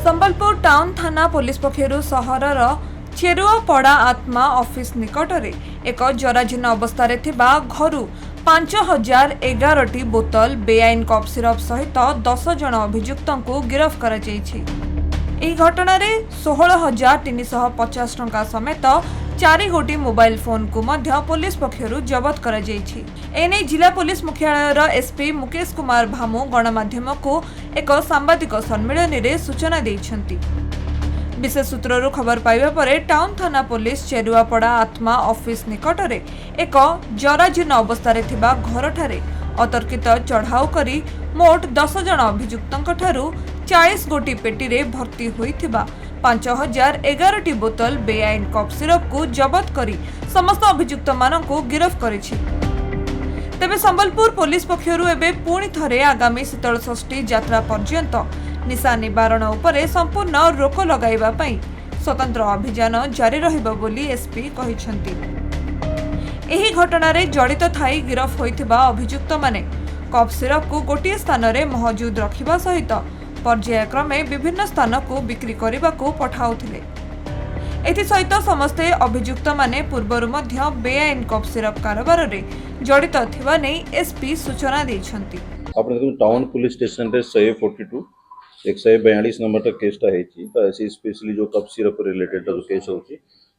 Sambalpur town थाना police पक्षर सहरर चेरुआपड़ा आत्मा office निकटरे एक जराजीर्ण अवस्था घर 5011 बोतल बेआईन कप सिरप सहित 10 जन अभियुक्त को गिरफ्त कर घटन 16,350 टंका समेत 4 गोटी मोबाइल फोन को मध्य पुलिस पक्षर जबत कर जिला पुलिस मुख्यालयर एसपी मुकेश कुमार भामू गणमाध्यम को एक सांबादिक सम्मेलन में सूचना देइछंती। विशेष सूत्रରୁ खबर पाइबा परे टाउन थाना पुलिस चेरुआपड़ा आत्मा ऑफिस निकटरे एक जराजीर्ण अवस्था घर ठारे अतर्कित चढ़ाऊ करी मोट 10 जन अभियुक्तों ठारू 40 गोटी पेटी रे भर्ती होइथिबा 5011 बोतल बेआईन कप सिरप को जबत करी समस्त अभियुक्त माननकु गिरफ्त करिछि। तेबे संबलपुर पुलिस पक्षरु एबे पुणी थरे आगामी शीतल षष्ठी यात्रा पर्यंत निशा निवारण उपरे संपूर्ण रोक लगाइबा पई स्वतंत्र अभियान जारी रहिबो बोली एसपी कहिसंती। एही घटना रे जड़ित थाई गिरफ होइथिबा अभियुक्त माने कप सिरप को गोटे स्थान रे महजूद रखिबा सहित पर्यायक्रमे विभिन्न स्थान को बिक्री करने को पठाउथिले। एथि सहित समस्ते अभियुक्त माने पूर्वरु मध्य बेआईन कप सिरप कारोबार रे जड़ित थिबा नै एसपी सूचना दैछंती। आपण देखो टाउन पुलिस स्टेशन रे 142 142 नंबर केसटा हेची तो ऐसी स्पेशली जो कप सिरप रिलेटेड जो केस होची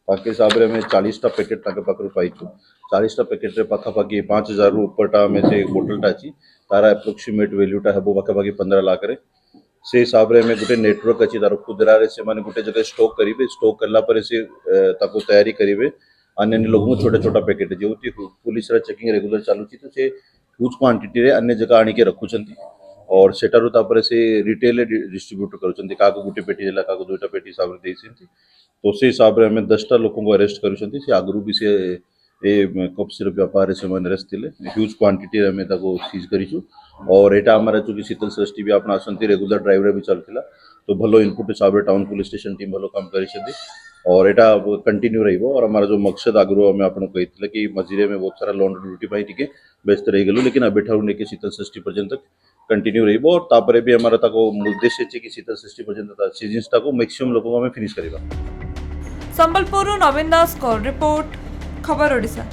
ताके हिसाब रे में 40 टा पैकेट ताके पाखरु पाइछु 40 टा पैकेट रे पाखा पाखी 5000 रु ऊपरटा में से बोतलटा अछि तारा एप्रोक्सीमेट वैल्यूटा हेबो पाखा पाखी 15 लाख रे से हिसाब रे में गोटे नेटवर्क अछि तार खुदरा रे से माने गोटे जगह स्टॉक करिवे स्टॉक करला परे से ताको तैयारी करिवे अन्य लोगों छोटे छोटा पैकेट जेउति पुलिस रा चेकिंग रेगुलर चालू छी तो से ह्यूज क्वांटिटी रे अन्य जगह आनी के रखुचंती और सेटारु तापर से रिटेल डिस्ट्रीब्यूट करूचंती काको गुटे पेटी देला काको दुटा पेटी हिसाब रे देइसंती तो से हिसाब रे हमें 10 टा लोगों को अरेस्ट करूचंती से आगरु भी से ए कप सिरप व्यापार से मन अरेस्ट थिले ह्यूज क्वांटिटी रे हमें ताको सीज करिछु और एटा हमारा चूंकि शीतल षष्ठी भी आपन आसंती रेगुलर ड्राइव रे भी चलथिला तो भलो इनपुट हिसाब रे टाउन पुलिस स्टेशन टीम भलो काम करिसंती और एटा कंटिन्यू रहिबो और हमारा जो मकसद आगरु हमें आपन कहितले कि मजीरे में बहुत सारा लॉन्ड्री ड्यूटी पाई टिके व्यस्त रही गेलु लेकिन अबे ठाउ नेके शीतल षष्ठी पर्यंत कंटिन्यू रहिबो और तापरे भी हमारा ताको उद्देश्य छै कि शीतल षष्ठी पर्यंत सीजन्स ताको मैक्सिमम लोगों में फिनिश करिबा। संबलपुर नवीन दास को रिपोर्ट खबर ओडिशा।